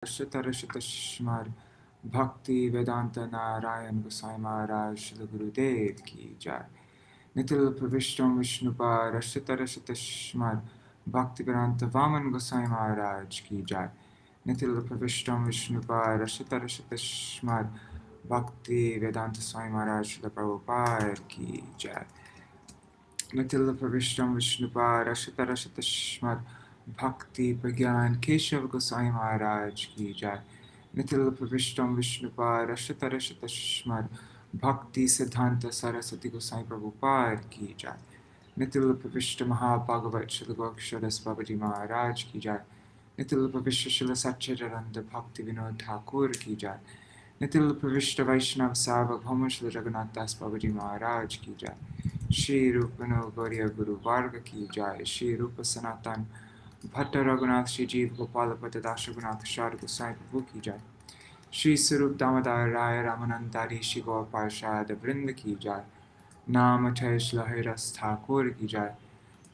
Śrīmad Bhakti Vedanta Narayan Gosai Maharaj Shri Gurudev Ki Jai. Nitil Pravishtam Vishnupad Rashita Śrīmad Bhakti Vedanta Vaman Gosai Maharaj Ki Jai. Nitil Pravishtam Vishnupad Rashita Śrīmad Bhakti Vedanta Swami Maharaj Shri Prabhupada Ki Jai. Nitil Pravishtam Vishnupad Rashita Śrīmad Bhakti Pragyan Keshav Gosai Maharaj Ki Jai. Nitil Pravishtam Vishnupad Rashita Śrīmad Bhakti Siddhanta Saraswati Gosai Prabhupada Ki Jai. Nitil Pravishta Mahabhagavat Shri Gokshara Babaji Maharaj Ki Jai. Nitil Pravishta Shri Satchidananda Bhakti Vinod Thakur Ki Jai. Nitil Pravishta Vaishnav Sarvabhauma Shri Raghunath Das Babaji Maharaj Ki Jai. Shri Rupano Gauriya Guru Varga Ki Jai. Shri Rupa Sanatan Bhatta Raghunath Shri Jeev Gopala Bhatta Das Raghunath Shar Gosai Prabhu Ki Jai. Shri Sarup Damodar Raya Ramanandari Shri Gaur Parshad Vrinda Ki Jai. Nam Atesh Lahiras Thakur Ki Jai.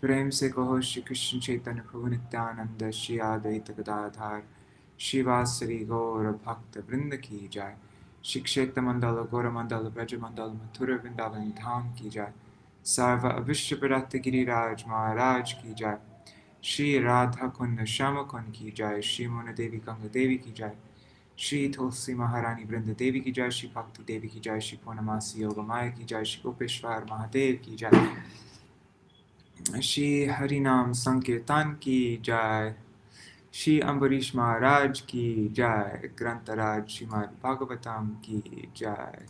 Prem Se Kaho Shri Krishna Chaitanya Prabhu Nityananda Shri Advaita Gadadhar Shivasari Gaura Bhakta Vrinda Ki Jai. Shri Kshetra Mandala Gaura Mandala Braja Mandala Mathura Vrindavan Dham Ki Jai. Sarva Avishya Bharata Giriraj Maharaj Ki Jai. Shri Radha Kunda Shama Kund Ki Jai. Shri Mona Devi Ganga Devi Ki Jai. Shri Tulsi Maharani Vrinda Devi Ki Jai. Shri Bhakti Devi Ki Jai. Shri Purnamasi Yoga Maya Ki Jai. Shri Gopeshwar Mahadev Ki Jai. Shri Harinam Sankirtan Ki Jai. Shri Ambarīṣa Maharaj Ki Jai. Grantaraj Śrīmad-Bhāgavatam Ki Jai.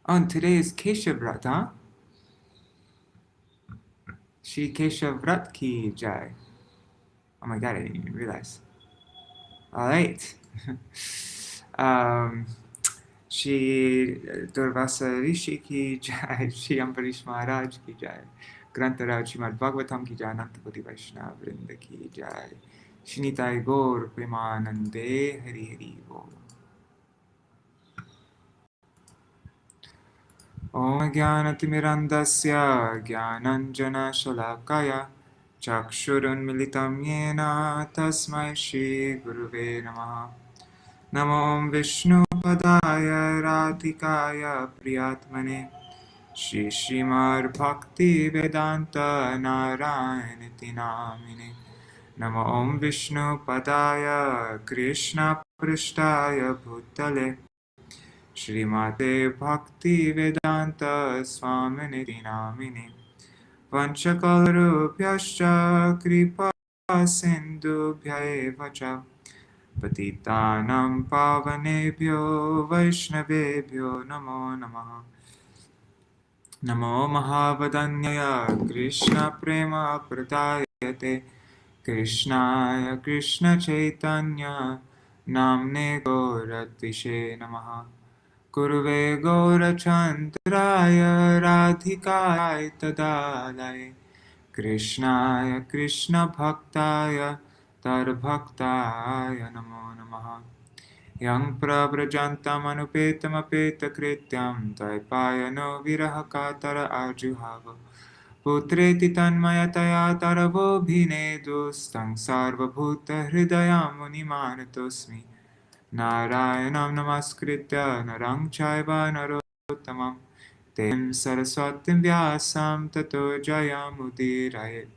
On today's Keshav Vrat, huh? Shri Keshav Vrat Ki Jai. Oh my god, I didn't even realize. Alright. Shri Durvasa Rishi Ki Jai. Shri Ambarīṣa Maharaj Ki Jai. Grantaraj Śrīmad-Bhāgavatam Ki Jai. Anantapati Vaishnava Vrinda Ki Jai. Shri Nitai Gaur Premanande Hari Hari Bol. Om Jnanatimirandasya Jnananjana Shalakaya Chakshurun Militam Yena Tasmai Shri Guruve Namaha. Namo Vishnu Padaya Radhikaya Priyatmane Shri Śrīmad Bhakti Vedanta Narayaniti Namine. Namo Om Vishnu Padaya Krishna Prishtaya Bhutale Shrimate Bhakti Vedanta Swaminiti Namine. Vanchakalrupyascha Kripa Sindhubhya Vacha Patitanam Pavanebhyo Vaishnavebhyo Namo Namaha. Namo Mahavadanyaya Krishna Prema Pradayate Krishnaya Krishna Chaitanya Namne Gauratishe Namaha. Guruve Gaurachandraya Radhikaya Tadalaya Krishnaya Krishna Bhaktaya Tarbhaktaya Namo Namaha. Yang Prabrajantam Anupetam Apeta Krityam Taipayano Virahakatara Arjuhava Putreti Tanmayataya Taravo Bhinedu Stang Sarvabhuta Hridayam Munimanatosmi Narayanam Namaskritya Narang Chaiva Narottamam Tem Saraswatim Vyasam Tato Jayamudirayet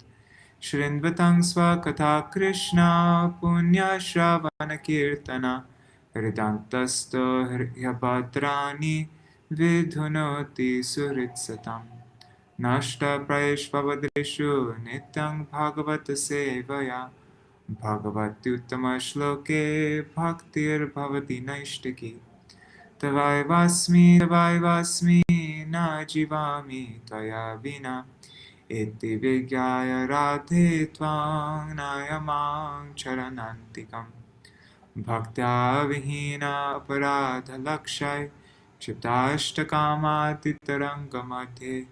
Shrinvatang Svakatha Krishna Punya Shravana Kirtana Hridantasto Hryabhadrani Vidhunoti Suritsatam Nashta Prayeshvavadreshu Nityang Bhagavata Sevaya Bhagavati Uttama Shloke Bhaktir Bhavati Naishtaki Tavai Vasmi Na Jivami Taya Vina Iti Vigyaya Radhe Tvang Nayamang Charanantikam Bhaktya Vihina Aparadha Lakshay Chiptashtakama Titarangamathe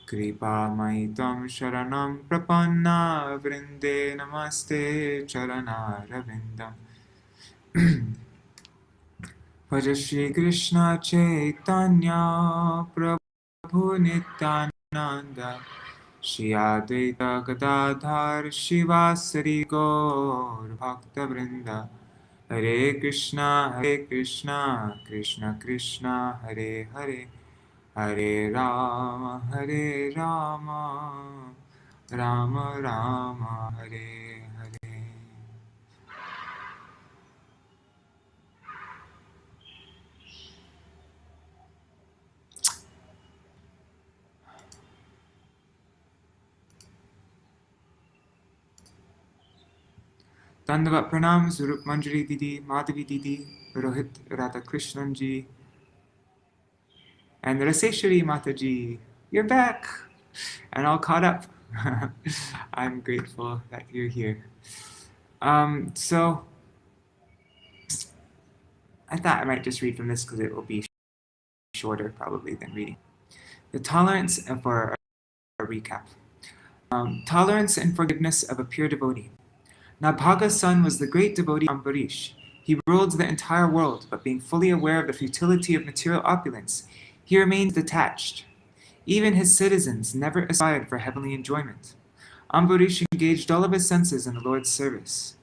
Kripa Maitam Sharanam Prapanna Vrinde Namaste Charana Ravindam. Bhaja Shri Krishna Chaitanya Prabhu Nityananda Shri Advaita Gadadhar Shivasari Gaur Bhakta Vrinda. Hare Krishna, Krishna Krishna, Hare Hare, Hare Rama, Rama Rama, Hare Hare. Dandavat Pranam, Surup Manjari Didi, Madhavi Didi, Rohit Radha Krishnan Ji, and Raseshwari Mataji. You're back! And all caught up. I'm grateful that you're here. So I thought I might just read from this because it will be shorter probably than reading. The tolerance for a recap. Tolerance and forgiveness of a pure devotee. Nabhaga's son was the great devotee Ambarīṣa. He ruled the entire world, but being fully aware of the futility of material opulence, he remained detached. Even his citizens never aspired for heavenly enjoyment. Ambarīṣa engaged all of his senses in the Lord's service.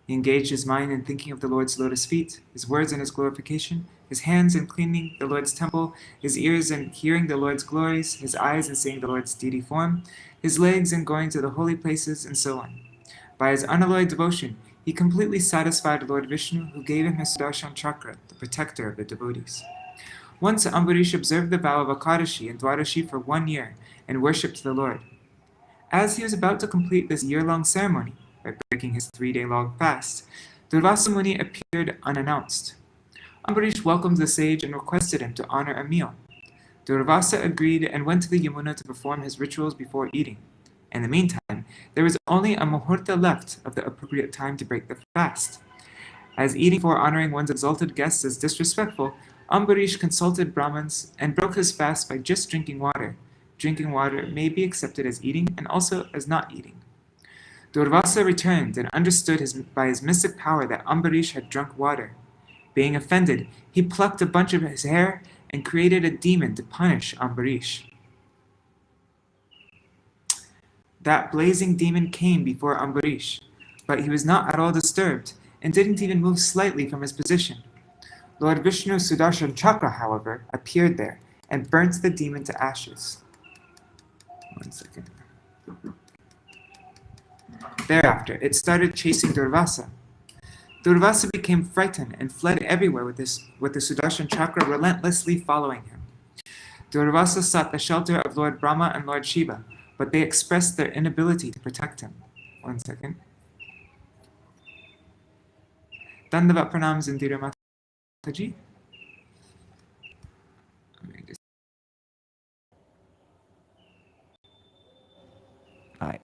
He engaged his mind in thinking of the Lord's lotus feet, his words in his glorification, his hands in cleaning the Lord's temple, his ears in hearing the Lord's glories, his eyes in seeing the Lord's deity form, his legs in going to the holy places, and so on. By his unalloyed devotion, he completely satisfied Lord Vishnu, who gave him his Sudarshan Chakra, the protector of the devotees. Once Ambarīṣa observed the vow of Akadashi and Dwadashi for 1 year and worshipped the Lord. As he was about to complete this year-long ceremony, by breaking his 3-day-long fast, Durvasa Muni appeared unannounced. Ambarīṣa welcomed the sage and requested him to honor a meal. Durvasa agreed and went to the Yamuna to perform his rituals before eating. In the meantime, there was only a muhurta left of the appropriate time to break the fast. As eating before honoring one's exalted guests is disrespectful, Ambarīṣa consulted Brahmins and broke his fast by just drinking water. Drinking water may be accepted as eating and also as not eating. Durvasa returned and understood by his mystic power that Ambarīṣa had drunk water. Being offended, he plucked a bunch of his hair and created a demon to punish Ambarīṣa. That blazing demon came before Ambarīṣa, but he was not at all disturbed and didn't even move slightly from his position. Lord Vishnu's Sudarshan Chakra, however, appeared there and burnt the demon to ashes. 1 second. Thereafter, it started chasing Durvasa. Durvasa became frightened and fled everywhere with the Sudarshan Chakra relentlessly following him. Durvasa sought the shelter of Lord Brahma and Lord Shiva, but they expressed their inability to protect him. 1 second. Dandavat pranams Indira Mataji. Alright.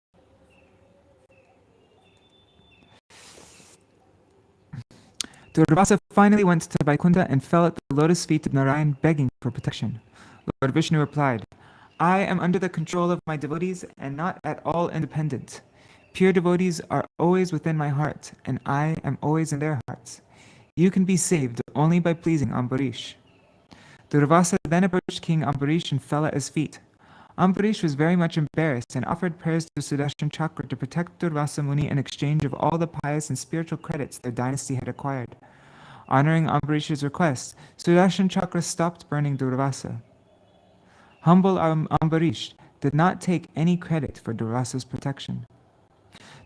Durvasa finally went to Vaikuntha and fell at the lotus feet of Narayan begging for protection. Lord Vishnu replied, I am under the control of my devotees and not at all independent. Pure devotees are always within my heart, and I am always in their hearts. You can be saved only by pleasing Ambarīṣa. Durvasa then approached King Ambarīṣa and fell at his feet. Ambarīṣa was very much embarrassed and offered prayers to Sudarshan Chakra to protect Durvasa Muni in exchange of all the pious and spiritual credits their dynasty had acquired. Honoring Ambarīṣa's request, Sudarshan Chakra stopped burning Durvasa. Humble Ambarīṣa did not take any credit for Durvasa's protection.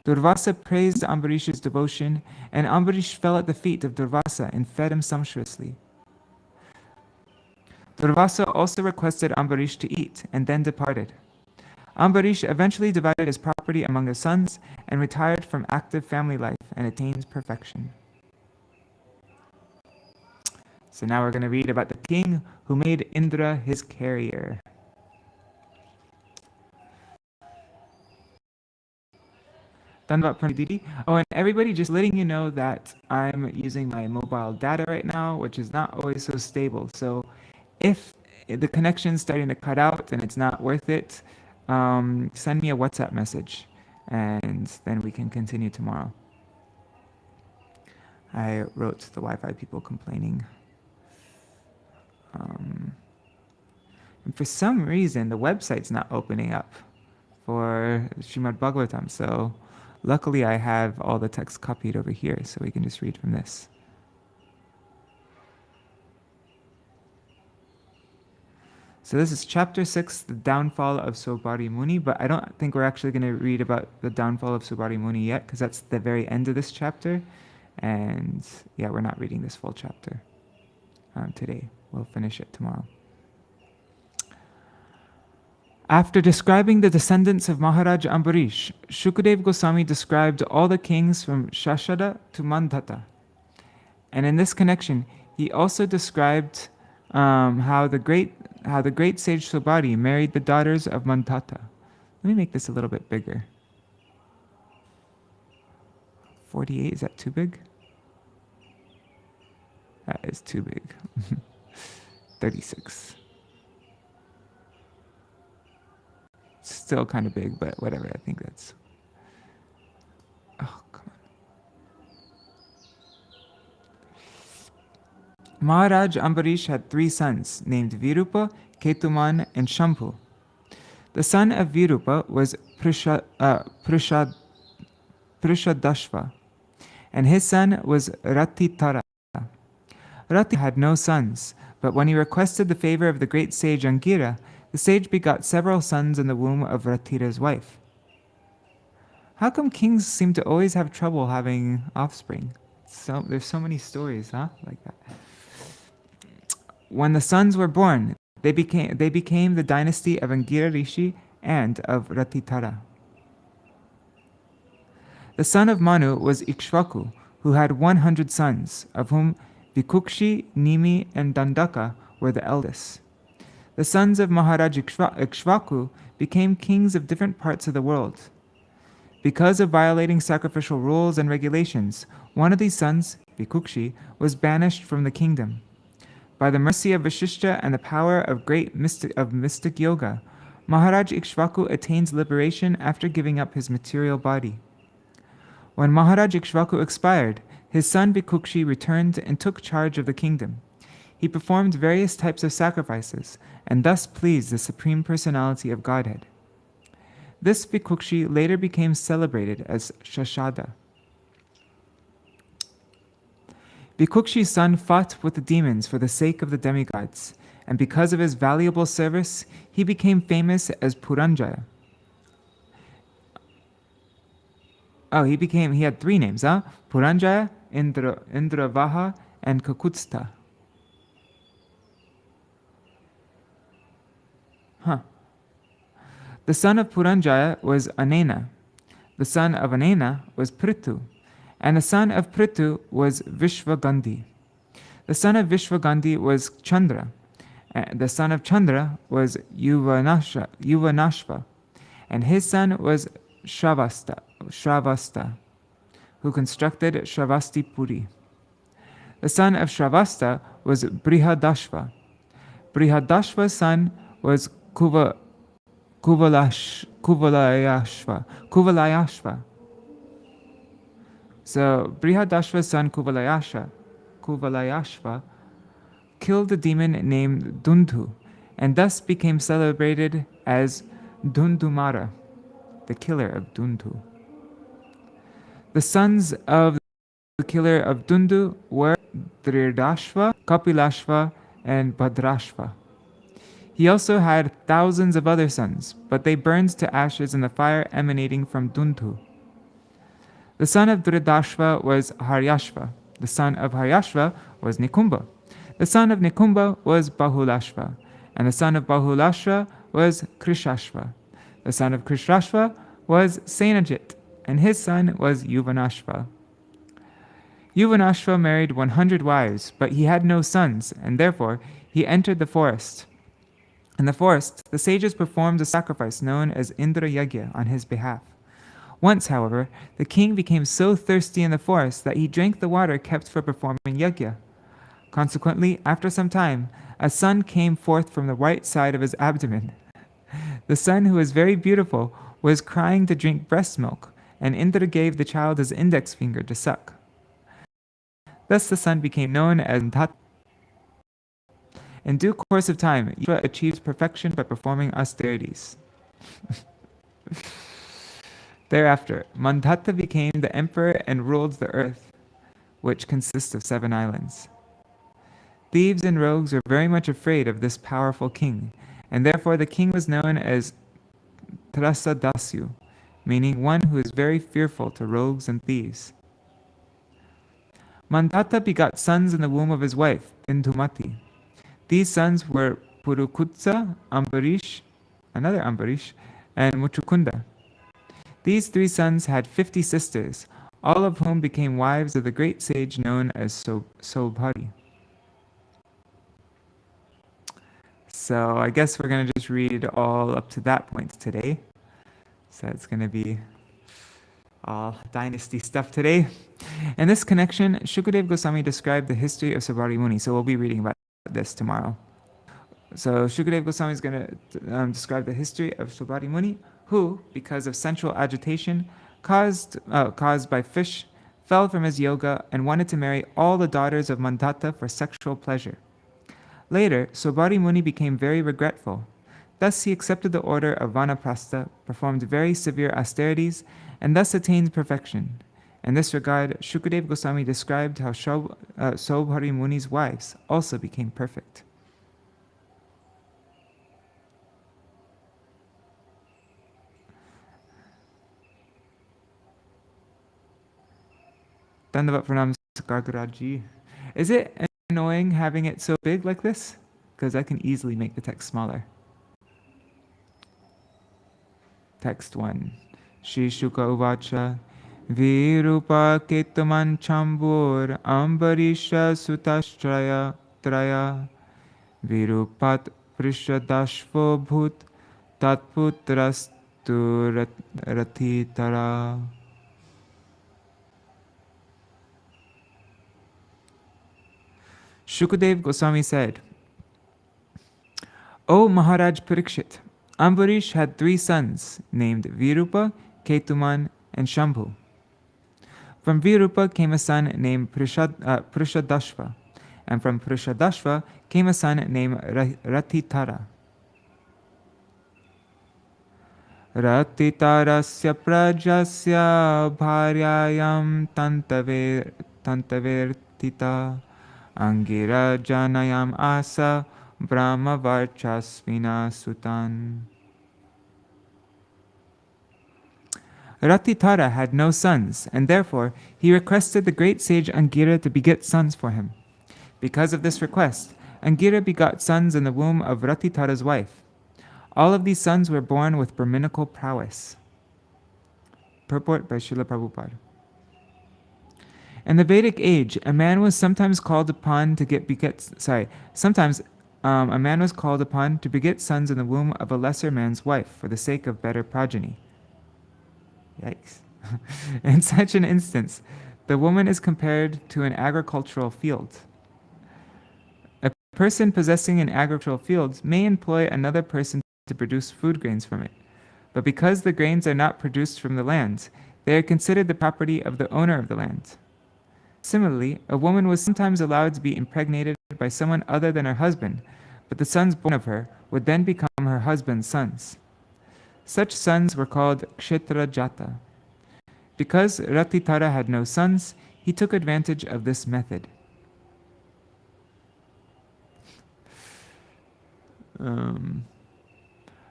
Durvasa praised Ambarīṣa's devotion, and Ambarīṣa fell at the feet of Durvasa and fed him sumptuously. Durvasa also requested Ambarīṣa to eat, and then departed. Ambarīṣa eventually divided his property among his sons and retired from active family life and attained perfection. So now we're going to read about the king who made Indra his carrier. Oh, and everybody, just letting you know that I'm using my mobile data right now, which is not always so stable. So if the connection's starting to cut out and it's not worth it, send me a WhatsApp message and then we can continue tomorrow. I wrote to the Wi-Fi people complaining. And for some reason, the website's not opening up for Śrīmad-Bhāgavatam. So luckily I have all the text copied over here, so we can just read from this. So this is chapter 6, the downfall of Saubhari Muni, but I don't think we're actually going to read about the downfall of Saubhari Muni yet, because that's the very end of this chapter. And yeah, we're not reading this full chapter today. We'll finish it tomorrow. After describing the descendants of Maharaj Ambarīṣa, Shukadeva Goswami described all the kings from Śaśāda to Māndhātā. And in this connection, he also described how the great sage Saubhari married the daughters of Māndhātā. Let me make this a little bit bigger. 48, is that too big? That is too big. 36. Still kind of big, but whatever, I think that's... Oh, come on. Maharaj Ambarīṣa had 3 sons, named Virupa, Ketuman, and Shambhu. The son of Virupa was Prishadashva, and his son was Ratitara. Rati had no sons, but when he requested the favor of the great sage Angira, the sage begot several sons in the womb of Ratira's wife. How come kings seem to always have trouble having offspring? There's so many stories, huh? Like that. When the sons were born, they became the dynasty of Angira Rishi and of Ratitara. The son of Manu was Ikṣvāku, who had 100 sons, of whom Vikukṣi, Nimi, and Dandaka were the eldest. The sons of Maharaj Ikṣvāku became kings of different parts of the world. Because of violating sacrificial rules and regulations, one of these sons, Vikukṣi, was banished from the kingdom. By the mercy of Vasishtha and the power of mystic yoga, Maharaj Ikṣvāku attains liberation after giving up his material body. When Maharaj Ikṣvāku expired, his son Vikukṣi returned and took charge of the kingdom. He performed various types of sacrifices, and thus pleased the Supreme Personality of Godhead. This Vikukṣi later became celebrated as Śaśāda. Vikukṣi's son fought with the demons for the sake of the demigods, and because of his valuable service, he became famous as Purañjaya. Oh, he had 3 names, huh? Purañjaya, Indravaha, and Kakutstha. The son of Purañjaya was Anena. The son of Anena was Prithu. And the son of Prithu was Vishvagandhi. The son of Vishvagandhi was Chandra. And the son of Chandra was Yuvanashva. And his son was Shravasta, who constructed Shravastipuri. The son of Shravasta was Brihadashva. Brihadashva's son was Kuvalayashva. So Brihadashva's son Kuvalayashva killed a demon named Dundhu, and thus became celebrated as Dundumara, the killer of Dundhu. The sons of the killer of Dundhu were Dridashva, Kapilashva, and Bhadrashva. He also had thousands of other sons, but they burned to ashes in the fire emanating from Dundhu. The son of Dridashva was Haryashva. The son of Haryashva was Nikumba. The son of Nikumba was Bahulashva. And the son of Bahulashva was Krishashva. The son of Krishashva was Senajit, and his son was Yuvanashva. Yuvanashva married 100 wives, but he had no sons, and therefore he entered the forest. In the forest, the sages performed a sacrifice known as Indra Yagya on his behalf. Once, however, the king became so thirsty in the forest that he drank the water kept for performing yagya. Consequently, after some time, a son came forth from the right side of his abdomen. The son, who was very beautiful, was crying to drink breast milk, and Indra gave the child his index finger to suck. Thus the son became known as Māndhātā. In due course of time, Ishvara achieves perfection by performing austerities. Thereafter, Māndhātā became the emperor and ruled the earth, which consists of 7 islands. Thieves and rogues were very much afraid of this powerful king, and therefore the king was known as Trasadasyu, meaning one who is very fearful to rogues and thieves. Māndhātā begot sons in the womb of his wife, Bindhumati. These sons were Purukutsa, another Ambarīṣa, and Muchukunda. These 3 sons had 50 sisters, all of whom became wives of the great sage known as Sobhari. So I guess we're going to just read all up to that point today. So it's going to be all dynasty stuff today. In this connection, Shukadeva Goswami described the history of Sobhari Muni. So we'll be reading about this tomorrow. So Shukadeva Goswami is going to describe the history of Sobhari Muni, who, because of sensual agitation caused by fish, fell from his yoga and wanted to marry all the daughters of Māndhātā for sexual pleasure. Later, Sobhari Muni became very regretful. Thus he accepted the order of Vanaprastha, performed very severe austerities, and thus attained perfection. In this regard, Shukadeva Goswami described how Sobhari Muni's wives also became perfect. Dandavat pranam Gargaraji. Is it annoying having it so big like this? Because I can easily make the text smaller. Text 1. Shri Shuka Uvacha Virupa Ketuman Chambur Ambarīṣa Sutashtraya Traya Virupat Prishadashvo Bhut Tatputrastu Rathitara. Shukadeva Goswami said, O Maharaj Parikshit, Ambarīṣa had 3 sons named Virupa, Ketuman, and Shambhu. From Virupa came a son named Prishadashva, and from Prishadashva came a son named Rathitara. Rathitarasya prajasya bharyayam tantavertita Angira janayam asa brahma varchasvina sutan. Rathitara had no sons, and therefore he requested the great sage Angira to beget sons for him. Because of this request, Angira begot sons in the womb of Rathitara's wife. All of these sons were born with Brahminical prowess. Purport by Srila Prabhupada. In the Vedic age, a man was sometimes called upon to beget sons in the womb of a lesser man's wife for the sake of better progeny. Yikes. In such an instance, the woman is compared to an agricultural field. A person possessing an agricultural field may employ another person to produce food grains from it, but because the grains are not produced from the land, they are considered the property of the owner of the land. Similarly, a woman was sometimes allowed to be impregnated by someone other than her husband, but the sons born of her would then become her husband's sons. Such sons were called Kshetra Jata. Because Rathitara had no sons, he took advantage of this method.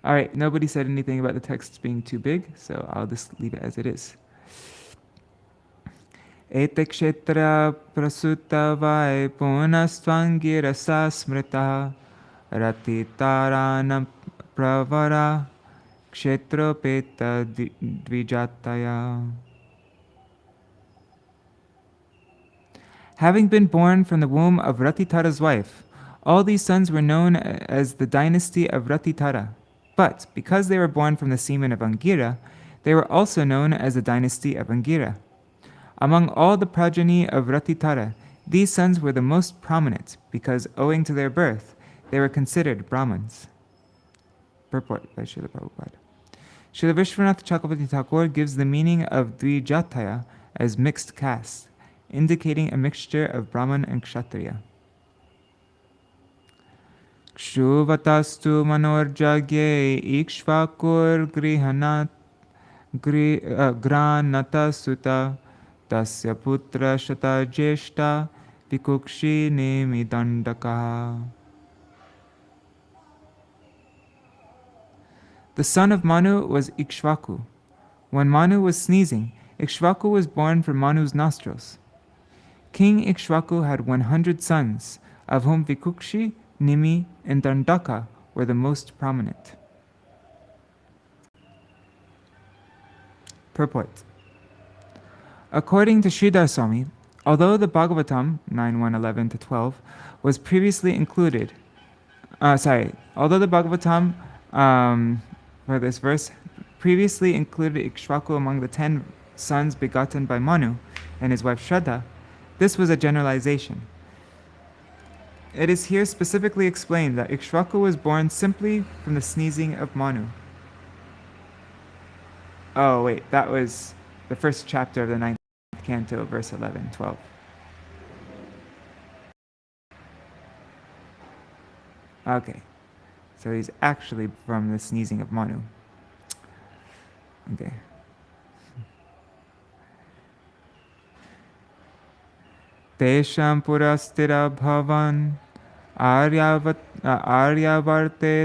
Alright, nobody said anything about the text being too big, so I'll just leave it as it is. Ete kshetra prasuta vai punastvangira sasmrita Rathitarana pravara kshetropeta dvijataya. Having been born from the womb of Rathitara's wife, all these sons were known as the dynasty of Rathitara. But because they were born from the semen of Angira, they were also known as the dynasty of Angira. Among all the progeny of Rathitara, these sons were the most prominent because, owing to their birth, they were considered Brahmins. Purport by Srila Prabhupada. Srila Vishwanath Chakravarti Thakur gives the meaning of Dvijataya as mixed caste, indicating a mixture of Brahman and Kshatriya. Kshuvatastu manorjagye ikṣvākur grihanat Granata Sutta Tasya Putra Shata Jeshta Vikukṣi Nemi Dandaka. The son of Manu was Ikṣvāku. When Manu was sneezing, Ikṣvāku was born from Manu's nostrils. King Ikṣvāku had 100 sons, of whom Vikukṣi, Nimi, and Dandaka were the most prominent. Purport. According to Sridhar Swami, although the Bhagavatam 9:1-11-12 was previously included, although the Bhagavatam for this verse previously included Ikṣvāku among the 10 sons begotten by Manu and his wife Śraddha, this was a generalization. It is here specifically explained that Ikṣvāku was born simply from the sneezing of Manu. Oh wait, that was the first chapter of the 9th canto, verse 11-12. Okay, so he's actually from the sneezing of Manu. Okay. Tesham purastira bhavan aryavarte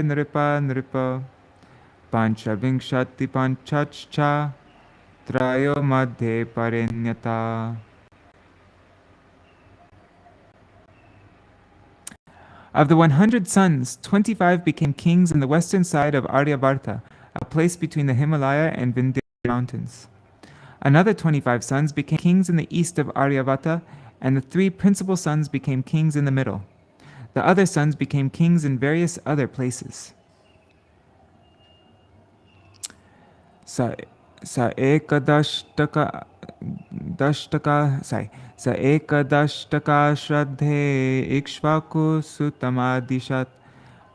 nripa panchavinshati panchachcha trayo madhe parinyata. Of the 100 sons, 25 became kings in the western side of Aryavarta, a place between the Himalaya and Vindhya mountains. Another 25 sons became kings in the east of Aryavata, and the 3 principal sons became kings in the middle. The other sons became kings in various other places. Sa ekadashtaka shraddhe Ikṣvāku sutamadishat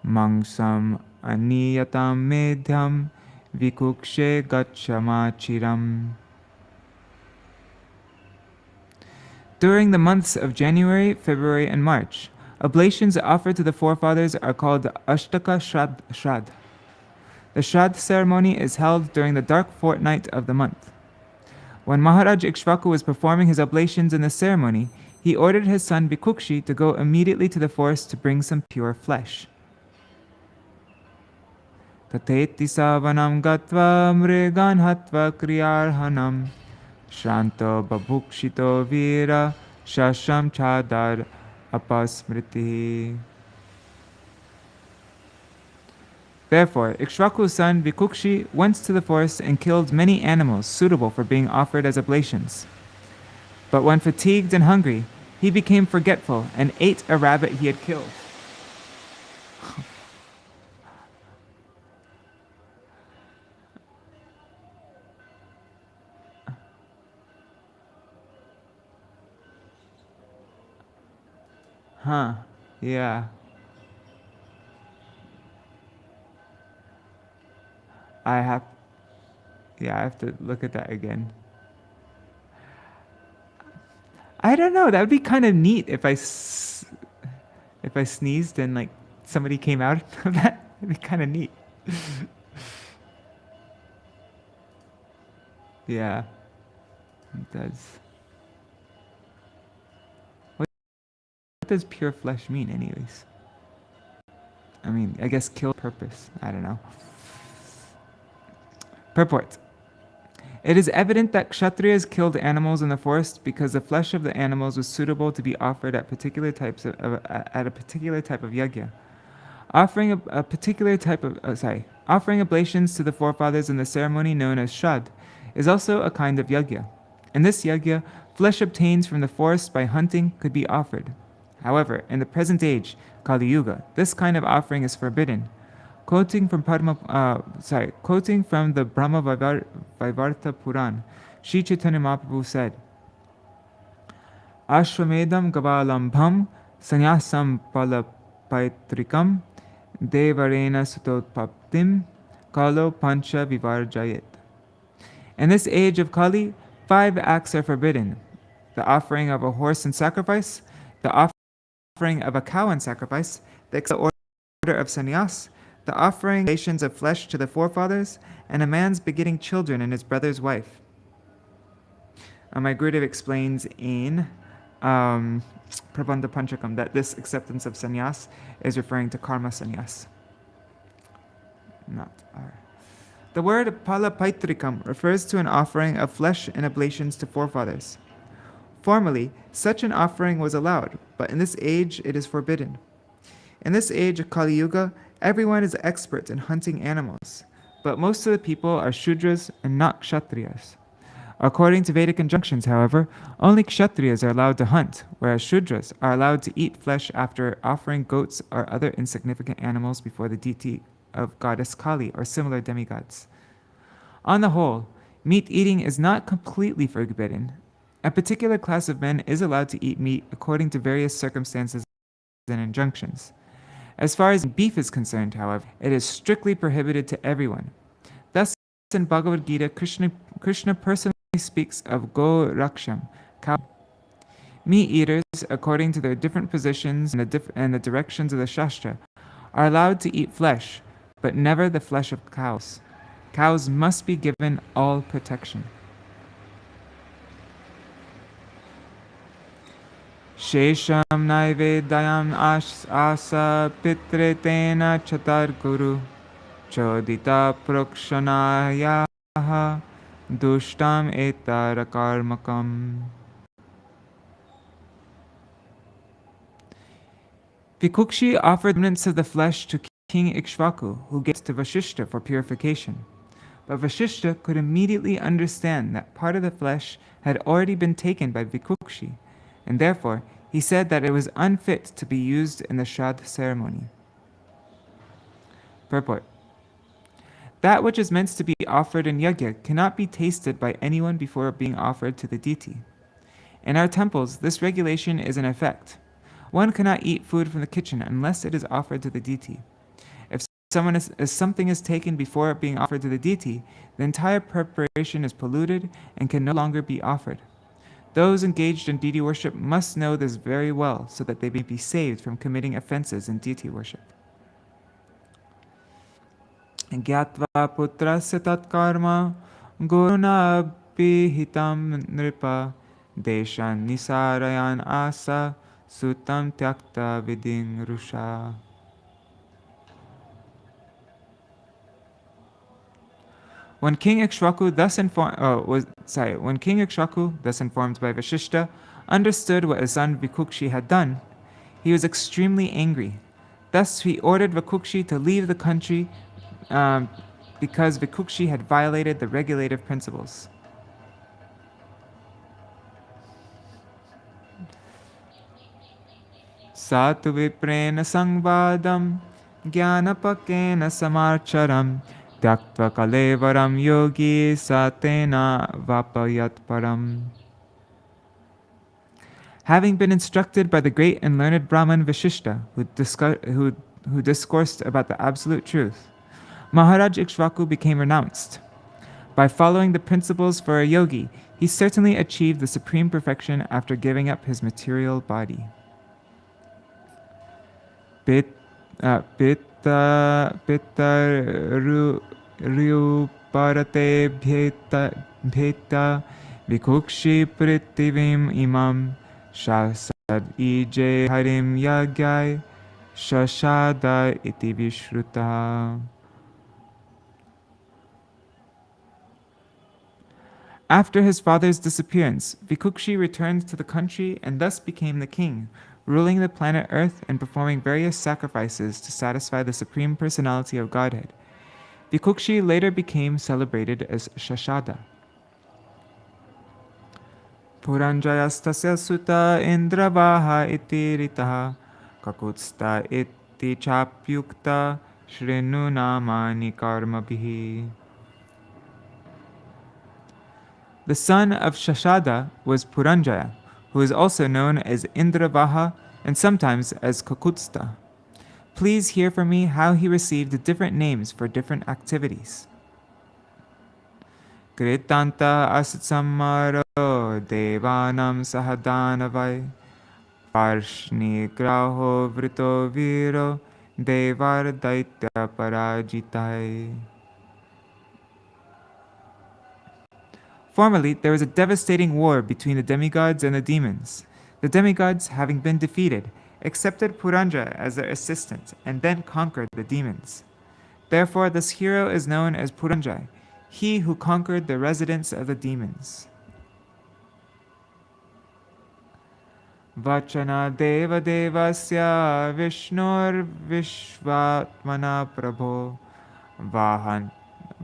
mangsam aniyatam medhyam vikukṣe gacchamachiram. During the months of January, February, and March, oblations offered to the forefathers are called Ashtaka Shraddha. The Shraddha ceremony is held during the dark fortnight of the month. When Maharaj Ikṣvāku was performing his oblations in the ceremony, he ordered his son Vikukṣi to go immediately to the forest to bring some pure flesh. Tateti savanam gatva mrigan hatva kriyarhanam Shranto babhukshito vira shasham chadar apasmriti. Therefore, Ikṣvāku's son Vikukṣi went to the forest and killed many animals suitable for being offered as oblations. But when fatigued and hungry, he became forgetful and ate a rabbit he had killed. Huh, yeah. I have to look at that again. I don't know, that would be kind of neat if I sneezed and like somebody came out of that. It'd be kind of neat. Yeah, it does. What does pure flesh mean anyways? I mean, I guess kill purpose. I don't know. Purport. It is evident that Kshatriyas killed animals in the forest because the flesh of the animals was suitable to be offered at particular types of at a particular type of yajna. Offering offering oblations to the forefathers in the ceremony known as Shraddha is also a kind of yajna. In this yajna, flesh obtained from the forest by hunting could be offered. However, in the present age, Kali Yuga, this kind of offering is forbidden. Quoting from the Brahma Vaivarta Puran, Sri Chaitanya Mahaprabhu said, Ashwamedam Gavalambham Sanyasam Palapaitrikam Devarena Sutotpaptim Kalo Pancha Vivarjayet. In this age of Kali, 5 acts are forbidden: the offering of a horse in sacrifice, the offering of a cow in sacrifice, the order of sannyas, the offering relations of flesh to the forefathers, and a man's begetting children and his brother's wife. My Gurudev explains in Prabandha Panchakam that this acceptance of sannyas is referring to karma sannyas. Not our. The word palapaitrikam refers to an offering of flesh and oblations to forefathers. Formerly, such an offering was allowed, but in this age it is forbidden. In this age of Kali Yuga, everyone is expert in hunting animals, but most of the people are Shudras and not Kshatriyas. According to Vedic injunctions, however, only Kshatriyas are allowed to hunt, whereas Shudras are allowed to eat flesh after offering goats or other insignificant animals before the deity of goddess Kali or similar demigods. On the whole, meat eating is not completely forbidden. A particular class of men is allowed to eat meat according to various circumstances and injunctions. As far as beef is concerned, however, it is strictly prohibited to everyone. Thus, in Bhagavad Gita, Krishna personally speaks of Go Raksham, cow. Meat eaters, according to their different positions and the directions of the Shastra, are allowed to eat flesh, but never the flesh of cows. Cows must be given all protection. Shesham naivedayam asa pitretena chatar guru chodita prokshanayaha dushtam etarakarmakam. Vikukṣi offered remnants of the flesh to King Ikṣvāku, who gave it to Vasishtha for purification. But Vasishtha could immediately understand that part of the flesh had already been taken by Vikukṣi, and therefore he said that it was unfit to be used in the Śraddha ceremony. Purport. That which is meant to be offered in yajna cannot be tasted by anyone before being offered to the deity. In our temples, this regulation is in effect. One cannot eat food from the kitchen unless it is offered to the deity. If something is taken before being offered to the deity, the entire preparation is polluted and can no longer be offered. Those engaged in deity worship must know this very well so that they may be saved from committing offenses in deity worship. Gyatva putrasya tat karma guruna pihitam nripa deshan nisarayan asa sutam tyakta vidin rusha. When King Ikṣvāku, thus informed by Vasishtha, understood what his son Vikukṣi had done, he was extremely angry. Thus he ordered Vikukṣi to leave the country because Vikukṣi had violated the regulative principles. Satu viprena sangvadam jnanapakena samarcharam Tyaktva kalevaram yogi satena vapayat param. Having been instructed by the great and learned Brahman Vasishtha, who discoursed about the absolute truth, Maharaj Ikṣvāku became renounced. By following the principles for a yogi, he certainly achieved the supreme perfection after giving up his material body. Ryuparate bheta Vikukṣi prithivim imam Śaśāda ije harim yagyai Śaśāda iti vishruta. After his father's disappearance, Vikukṣi returned to the country and thus became the king, ruling the planet Earth and performing various sacrifices to satisfy the Supreme Personality of Godhead. Vikukṣi later became celebrated as Śaśāda. Purañjayastasya sutta Indravaha iti ritaha kakutsta iti chapyukta shrinu namani karmabhihi. The son of Śaśāda was Purañjaya, who is also known as Indravaha and sometimes as Kakutsta. Please hear from me how he received different names for different activities. Kritanta asatsamaro devanam sahadanavai parshni graho vrito viro devar daitya parajitai. Formerly, there was a devastating war between the demigods and the demons. The demigods, having been defeated, accepted Purañjaya as their assistant and then conquered the demons. Therefore, this hero is known as Purañjaya, he who conquered the residents of the demons. Vachana deva devasya Vishnur Vishvatmana Prabho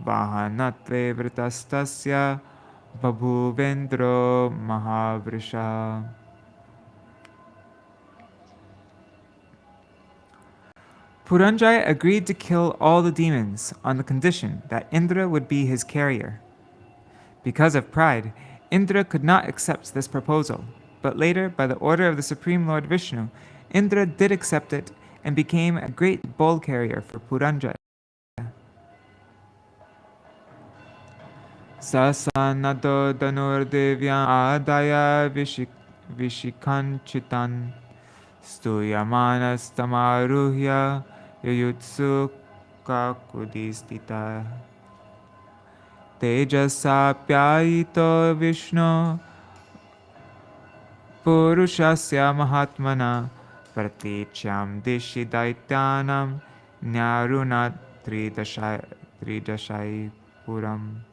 Vahanatve Vritastasya Babhuvendro Mahavrisha. Purañjaya agreed to kill all the demons on the condition that Indra would be his carrier. Because of pride, Indra could not accept this proposal, but later, by the order of the Supreme Lord Vishnu, Indra did accept it and became a great bull carrier for Purañjaya. Sasanado danur devyam adaya vishikanchitan stuyamanas tamaruhya yuyutsu kakudistita tejasapyayito Vishnu Purushasya Mahatmana Pratichyam Dishi Daityanam Nyaruna Tridashai Puram.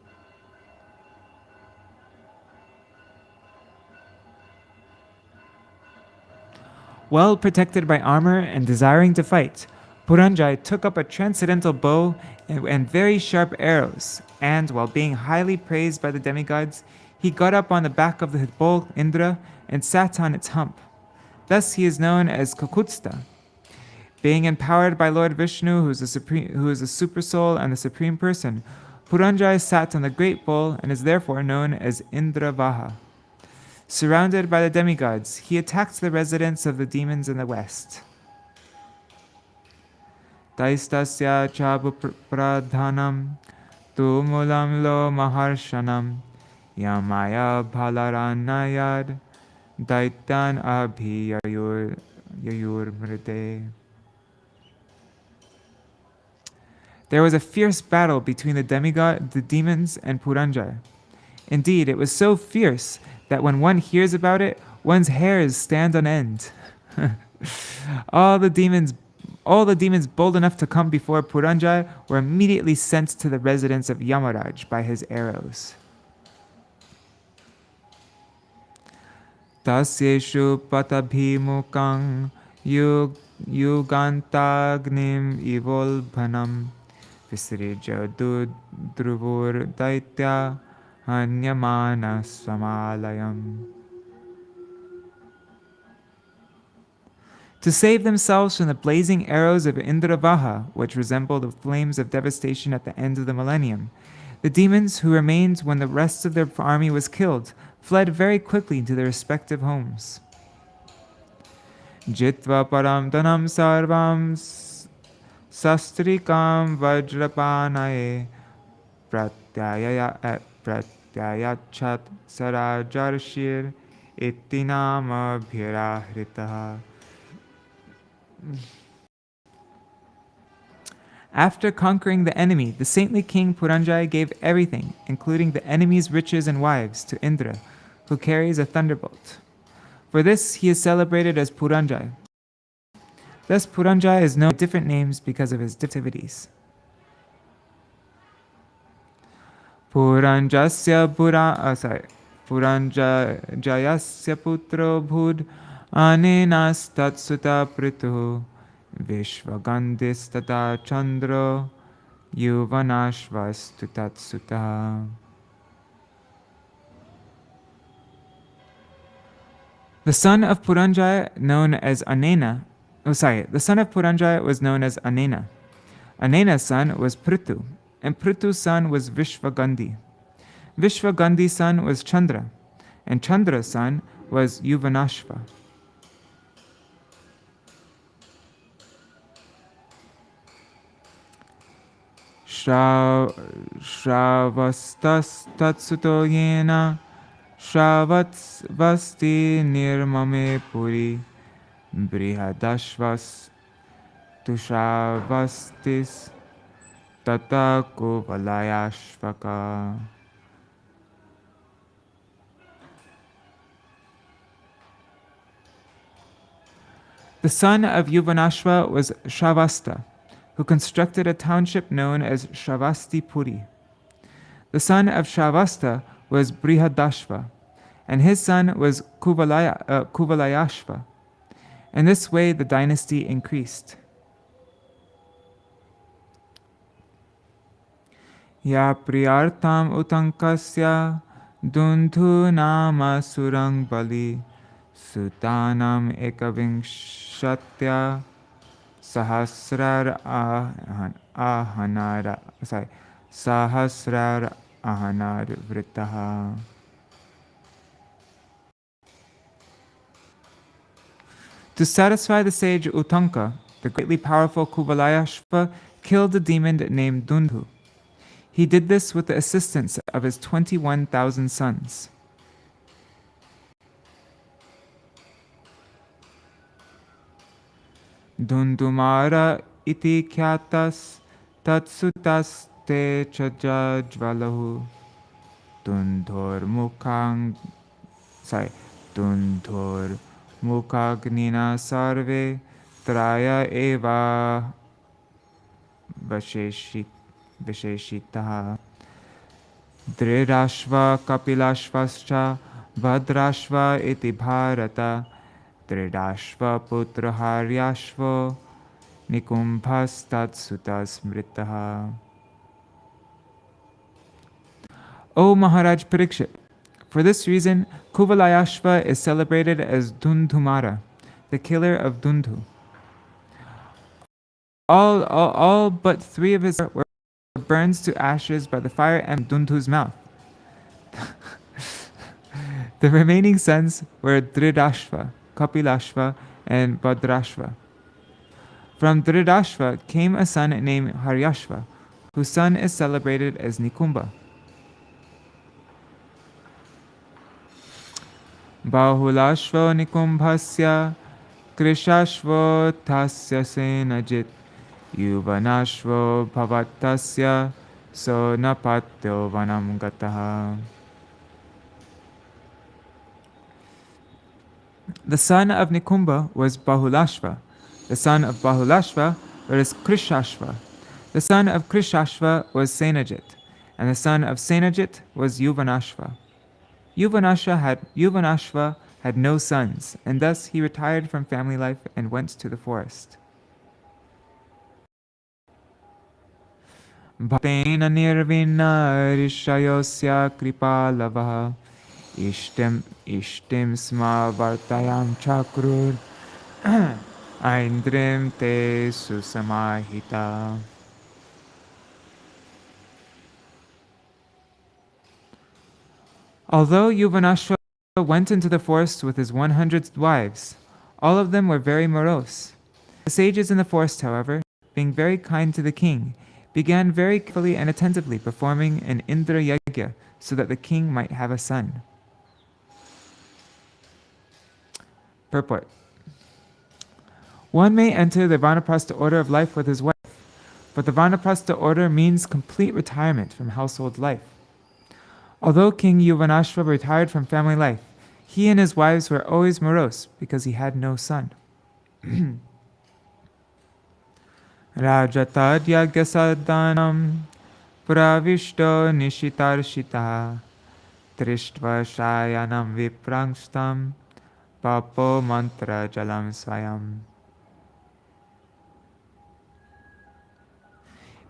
Well protected by armor and desiring to fight, Purañjaya took up a transcendental bow and very sharp arrows, and while being highly praised by the demigods, he got up on the back of the bull Indra and sat on its hump. Thus he is known as Kakutstha. Being empowered by Lord Vishnu, who is the super soul and the supreme person, Purañjaya sat on the great bull and is therefore known as Indravaha. Surrounded by the demigods, he attacked the residents of the demons in the west. Taistasya chabu pradhanam tumulam lo maharshanam yamaya bhalaranayad Daitan abhiyayur mrite. There was a fierce battle between the demons, and Purañjaya. Indeed, it was so fierce that when one hears about it, one's hairs stand on end. all the demons bold enough to come before Purañjaya were immediately sent to the residence of Yamaraj by his arrows. Tasyeshu patabhimukang yugantagnim ivolbhanam visrija druvur daitya hanyamana samalayam. To save themselves from the blazing arrows of Indravaha, which resembled the flames of devastation at the end of the millennium, the demons who remained when the rest of their army was killed fled very quickly to their respective homes. Jitva param dhanam sarvam sastrikam vajrapanaye pratyayachat sarajarshir ittinama bhirahritaha. After conquering the enemy, the saintly king Purañjaya gave everything, including the enemy's riches and wives, to Indra, who carries a thunderbolt. For this, he is celebrated as Purañjaya. Thus, Purañjaya is known by different names because of his activities. Puranjayasya putro bhud anenas tatsuta prituh Vishvagandhis tata chandro yuvanashvas tutatsuta. The son of Purañjaya was known as Anena. Anena's son was Prithu, and Prithu's son was Vishvagandhi. Vishvagandhi's son was Chandra, and Chandra's son was Yuvanashva. Shravastas tatsuto yena Shravats vasti nirmame puri Brihadashvas Tushavastis tata kuvalayashvaka. The son of Yuvanashva was Shravasta, who constructed a township known as Shravastipuri. The son of Shravasta was Brihadashva, and his son was Kuvalayashva. In this way, the dynasty increased. Ya priyartam utankasya dundhu nama surang bali sutanam ekavingshatya sahasrar sahasrar ahanar vritaha. To satisfy the sage Utanka, the greatly powerful Kuvalayashva killed a demon named Dundhu. He did this with the assistance of his 21,000 sons. Dundumara iti kyatas tatsutas te chajajvalahu Dundhor mukagnina sarve traya eva visheshitaha Dridashva kapilashvascha vadrashva iti bharata Dridashva putra haryashva nikumbhas tatsutas mritaha. O Maharaj Parikshit, for this reason, Kuvalayashva is celebrated as Dundhumara, the killer of Dundhu. All but 3 of his were burned to ashes by the fire and Dundhu's mouth. The remaining sons were Dridashva, Kapilashva, and Bhadrashva. From Dridashva came a son named Haryashva, whose son is celebrated as Nikumba. Bahulashva Nikumbhasya Krishashva Tasya Senajit Yuvanashva Bhavatasya So Napatyo Vanam Gataha. The son of Nikumba was Bahulashva. The son of Bahulashva was Krishashva. The son of Krishashva was Senajit. And the son of Senajit was Yuvanashva. Yuvanashva had no sons, and thus he retired from family life and went to the forest. Bhaktena nirvina rishayosya kripalavaha ishtim sma vartayam chakrur aindrim te susamahita. Although Yuvanashva went into the forest with his 100 wives, all of them were very morose. The sages in the forest, however, being very kind to the king, began very carefully and attentively performing an Indra Yajna so that the king might have a son. Purport. One may enter the Vanaprastha order of life with his wife, but the Vanaprastha order means complete retirement from household life. Although King Yuvanashva retired from family life, he and his wives were always morose because he had no son. Rajatadyasadanam pravishto nishitarshita trishtva shayanam viprangstam papo mantra jalam swayam.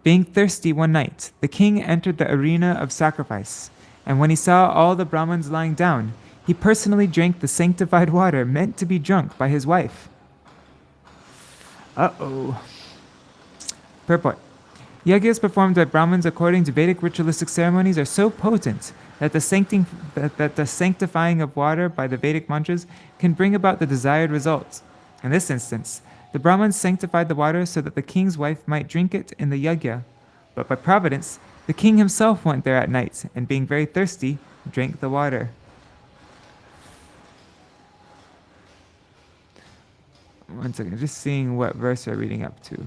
Being thirsty one night, the king entered the arena of sacrifice, and when he saw all the Brahmins lying down, he personally drank the sanctified water meant to be drunk by his wife. Uh-oh. Purport. Yajnas performed by Brahmins according to Vedic ritualistic ceremonies are so potent that the sanctifying of water by the Vedic mantras can bring about the desired results. In this instance, the Brahmins sanctified the water so that the king's wife might drink it in the yajna, but by providence, the king himself went there at night, and being very thirsty, drank the water. One second, just seeing what verse we're reading up to.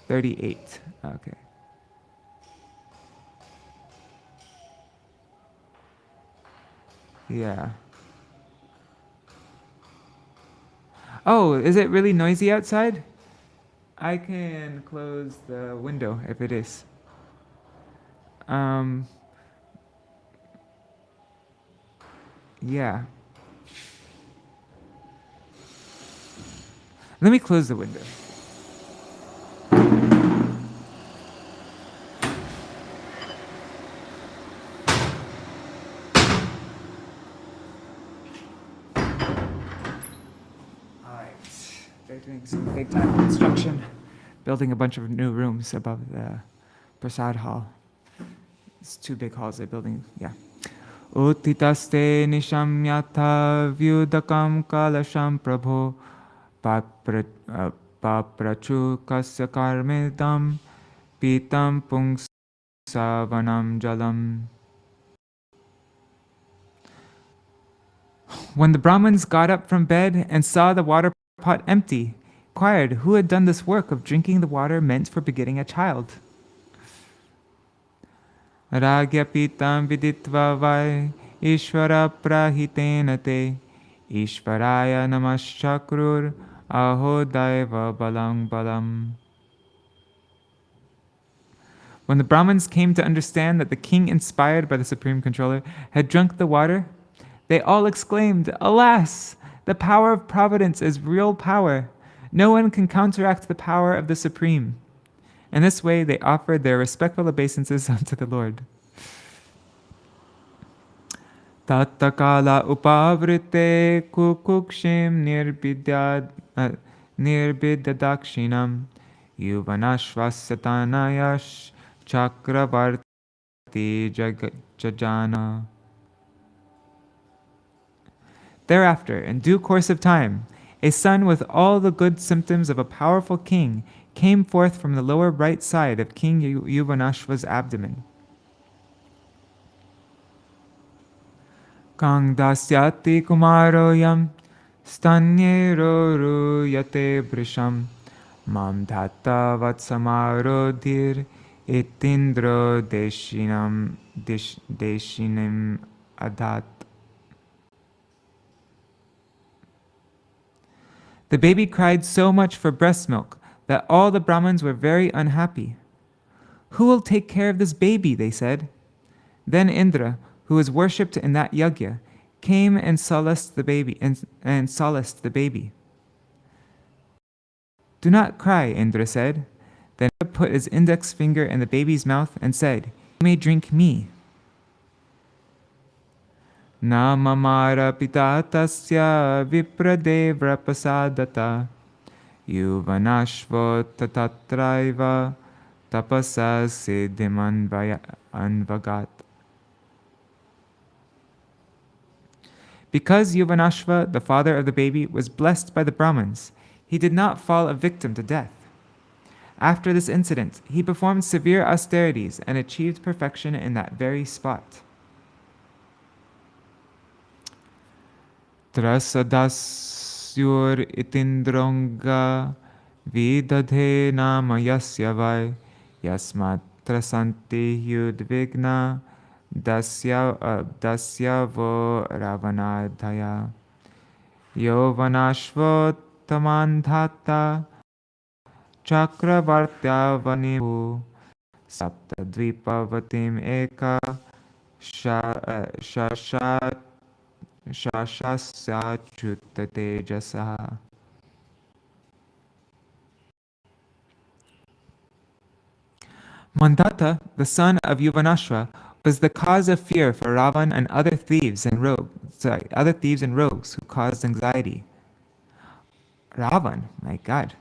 38. Okay. Yeah. Oh, is it really noisy outside? I can close the window if it is. Um, yeah. Let me close the window. Alright. They're doing some big time construction, building a bunch of new rooms above the Prasad hall. It's 2 big halls they're building, yeah. Uttitaste nishamyatha vyudakam kalasham prabho paprachu kasya karmedam pitam pungsavanam jalam. When the Brahmins got up from bed and saw the water pot empty, inquired who had done this work of drinking the water meant for begetting a child. Ragya pitam viditva vai Ishvara prahitena te Ishvaraya namaschakrur aho daiva balang balam. When the Brahmins came to understand that the king, inspired by the Supreme Controller, had drunk the water, they all exclaimed, "Alas! The power of providence is real power. No one can counteract the power of the Supreme." In this way, they offered their respectful obeisances unto the Lord. Tattakala upavrite kukukshim nirbidadakshinam yuvanashvasatanayash chakravarti jajana. Thereafter, in due course of time, a son with all the good symptoms of a powerful king came forth from the lower right side of King Yuvanashva's abdomen. Kang dasyati kumaroyam stanyero ruyate brisham Māndhātā vatsamarodhir itindro deshinim adat. The baby cried so much for breast milk that all the Brahmins were very unhappy. "Who will take care of this baby?" they said. Then Indra, who was worshipped in that yajna, came and solaced the baby. "Do not cry," Indra said. Then he put his index finger in the baby's mouth and said, "You may drink me." Na mamara pita tasya vipradevra pasadata yuvanashvo tatatraiva tapasa siddhiman anvagat. Because Yuvanashva, the father of the baby, was blessed by the Brahmins, he did not fall a victim to death. After this incident, he performed severe austerities and achieved perfection in that very spot. Trasadasyur itindronga vidadhe nama yasya vai yasmat trasanti yudvigna dasyavo ravanadhaya yovanashvo tamandhata chakravartyavanimu saptadvipavatim eka Śaśāda. Māndhātā, the son of Yuvanashva, was the cause of fear for Ravan and other thieves and rogues who caused anxiety. Ravan, my God,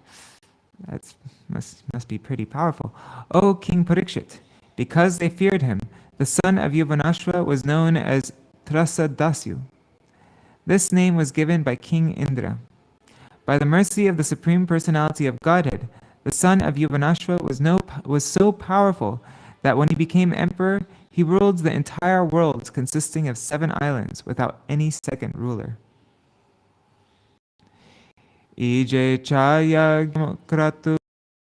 that must be pretty powerful. O King Parikshit, because they feared him, the son of Yuvanashva was known as Trasadasyu. This name was given by King Indra. By the mercy of the Supreme Personality of Godhead, the son of Yuvanashva was so powerful that when he became emperor, he ruled the entire world consisting of 7 islands without any second ruler. Ije chaya kratu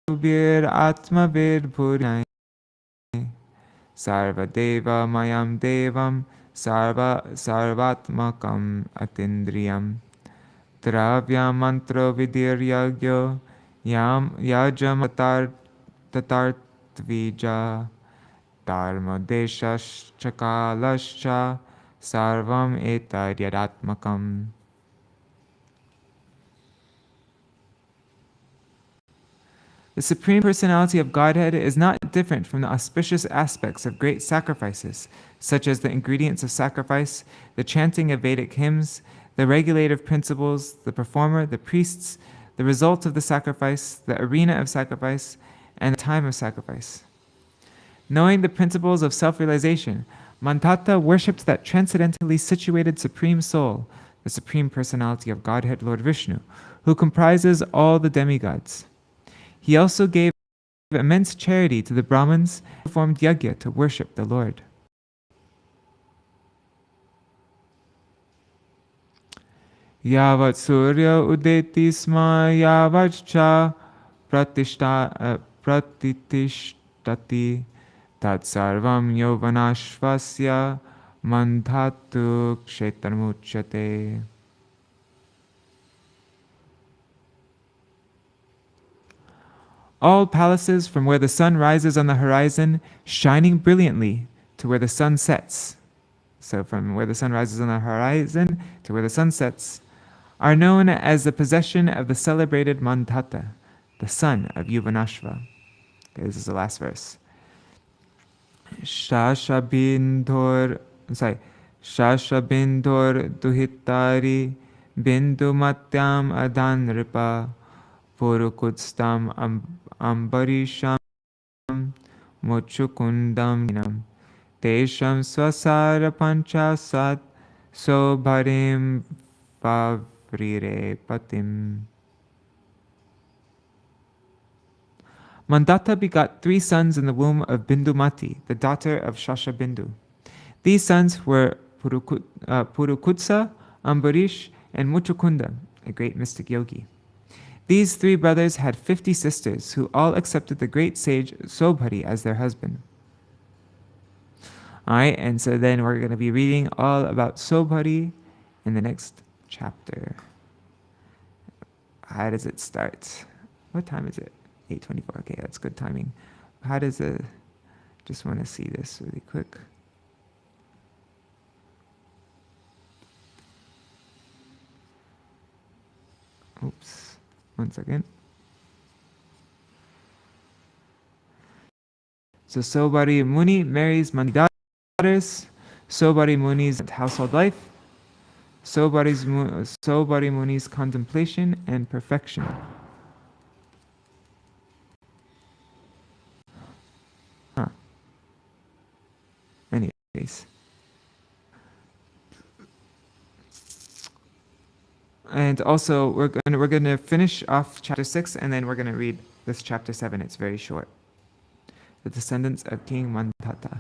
bir atmavid Purañjaya Sarvadeva mayam devam sarvatmakam atindriyam Dravya mantra vidiryagyo yam yajam tatartvija dharma deshas chakalascha sarvam etadyatmakam. The Supreme Personality of Godhead is not different from the auspicious aspects of great sacrifices, such as the ingredients of sacrifice, the chanting of Vedic hymns, the regulative principles, the performer, the priests, the result of the sacrifice, the arena of sacrifice, and the time of sacrifice. Knowing the principles of self-realization, Māndhātā worshipped that transcendentally situated Supreme Soul, the Supreme Personality of Godhead, Lord Vishnu, who comprises all the demigods. He also gave immense charity to the Brahmins and performed yajna to worship the Lord. Yavat surya udeti sma yavat pratittishtati tat sarvam yovanashvasya mandhatu kshetramuchyate. All palaces from where the sun rises on the horizon, shining brilliantly to where the sun sets. So from where the sun rises on the horizon to where the sun sets, are known as the possession of the celebrated Māndhātā, the son of Yuvanashva. Okay, this is the last verse. Shashabindor duhitari bindumatyam adanripa Purukutstam Ambarīṣam Muchukundam Tesham Swasara Panchasat Sobharim Vavrire Patim. Māndhātā begot 3 sons in the womb of Bindumati, the daughter of Shashabindu. These sons were Purukutsa, Ambarīṣa, and Muchukunda, a great mystic yogi. These 3 brothers had 50 sisters, who all accepted the great sage Sobhari as their husband. Alright, and so then we're going to be reading all about Sobhari in the next chapter. How does it start? What time is it? 8:24. Okay, that's good timing. How does it... Just want to see this really quick. Oops. One second. So Sobhari Muni marries many daughters. Sobhari Muni's household life. Sobhari Muni's contemplation and perfection. Anyways. And also, we're going to finish off chapter 6, and then we're going to read this chapter 7. It's very short. The descendants of King Māndhātā.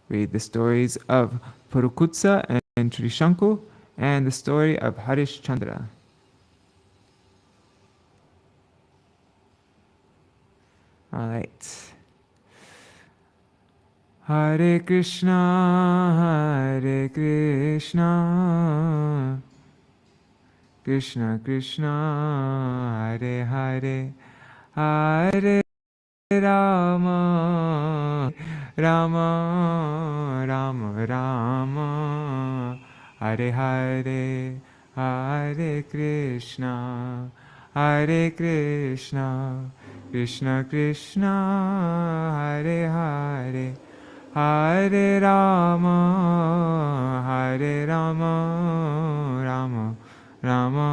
Read the stories of Purukutsa and Trishanku, and the story of Harishchandra. All right. Hare Krishna, Krishna Krishna, Hare Hare, Hare Rama, Rama Rama Rama, Hare Hare, Hare Krishna, Krishna Krishna, Hare Hare, Hare Rama, Rama Rama,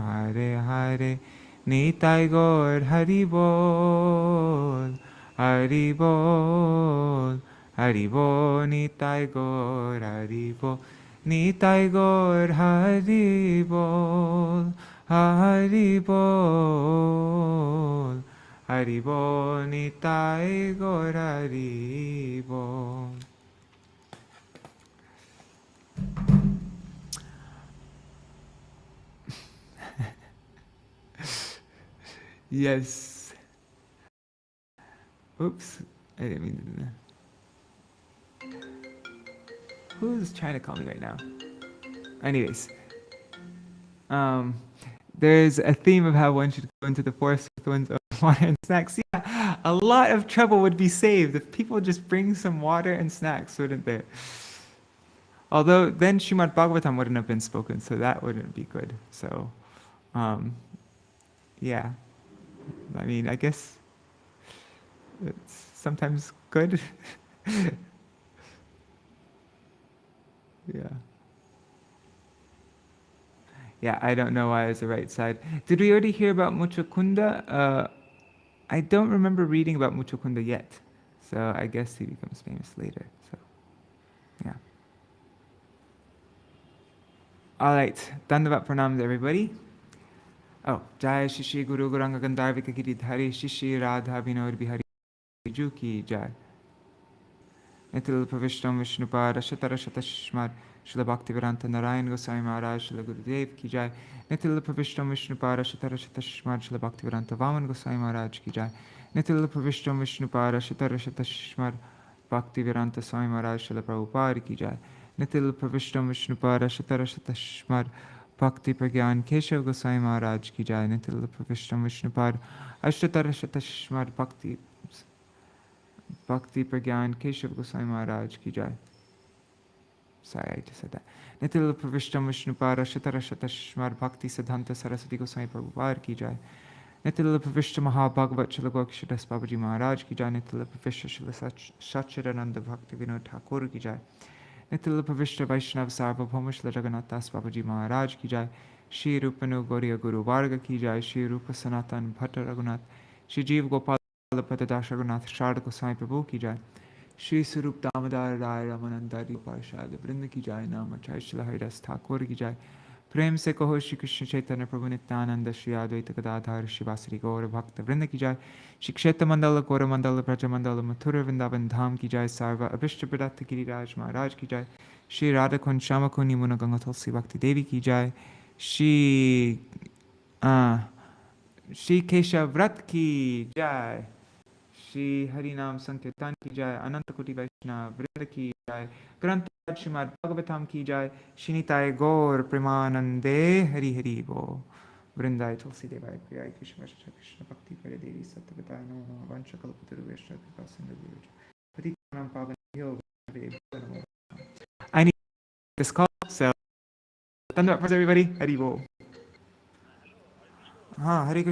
Hare Hare. Nitai Gaur Hari Bol, Hari Bol, Hari Bol. Nitai Gaur Hari Bol, Nitai Gaur Hari Bol, Hari Bol, Hari Bol. Nitai Gaur Hari Bol. Yes. Oops, I didn't mean to do that. Who's trying to call me right now? Anyways, there's a theme of how one should go into the forest with one's own water and snacks. Yeah, a lot of trouble would be saved if people just bring some water and snacks, wouldn't there? Although then Śrīmad-Bhāgavatam wouldn't have been spoken, so that wouldn't be good. So, yeah, I mean, I guess it's sometimes good. Yeah. Yeah, I don't know why it's the right side. Did we already hear about Muchukunda? I don't remember reading about Muchukunda yet. So I guess he becomes famous later. So, yeah. All right. Dandavat pranams, everybody. Oh, Jai Shishi Guru Guranga Gandharvika Giridhari Shishi Radha Vinod Bihari Juki Jai. Nitil Pravishtam Vishnupad Ashatara Shatashmar Srila Bhaktivedanta Narayan Goswami Maharaj Srila Gurudev Ki Jai. Nitil Pravishtam Vishnupad Ashatara Shatashmar Srila Bhaktivedanta Vaman Goswami Maharaj Ki Jai. Nitil Pravishtam Vishnupad Ashatara Shatashmar Bhaktivedanta Swami Maharaj Srila Prabhupada Ki Jai. Nitil Pravishtam Vishnupad Ashatara Shatashmar Bhakti Pragyan Keshav Goswami Maharaj Ki Jai. Nitil Pravishtam Vishnupad Ashatara Shatashmar Bhakti Pragyan Keshav Goswami Maharaj Ki Jai. Sorry, I just said that. Nitil Pravishtam Vishnupad Ashatara Shatashmar Bhakti Siddhanta Saraswati Goswami Prabhupada Ki Jai. Nitil Pravishta Mahabhagavat Srila Gokshadash Babaji Maharaj Ki Jai. Nitil Pravishta Srila Sachidananda Bhakti Vinod Thakur Ki Jai. Nitil Pravishta Vaishnav Sarvabhauma Srila Jagannath Das Babaji Maharaj Ki Jai. Shri Rupanu Gauriya Guru Varga Ki Jai. Shri Rupa Sanatan Bhatta Raghunath. Shri Jeev Gopal Patadash Raghunath Sharda Goswami Prabhu Ki Jai. Shri Sarup Damodar Rai Ramanandari Parshad Vrinda Ki Jai. Namachay Srila Haridas Thakur Ki Jai. प्रेम से कहो श्री कृष्ण चैतन्य प्रभु नित्यानंद श्री अद्वैत गदाधर शिवासरी गौर भक्त वृंद की जय। श्री क्षेत्र मंडल गौर मंडल ब्रज मंडल मथुर वृंदावन धाम की जय। सर्व अभिष्ट प्रदत्त गिरिराज महाराज की जय। श्री राधा कुंज श्याम कुनी मुन गंगा तुलसी भक्ति देवी की जय। श्री केशव व्रत की जय। श्री हरि नाम संकीर्तन की जय। अनंत कोटि वैष्णव वृंद की जय। ग्रंथ श्रीमद् भागवतम की जय। श्रीनिताय गौर प्रेमानंदे हरि हरि बोल। वृंदाय तुलसी देवाय प्रियाय कृष्ण कृष्ण भक्ति करे देवी सत्यवताय नमो नमः। वंशकल्पतरुभ्यश्च कृपा सिन्धुभ्यो पतितानां पावनेभ्यो वैष्णवेभ्यो नमो नमः। I need this call, so thumbs up for everybody. Hari Bol. हाँ, हरे कृष्ण।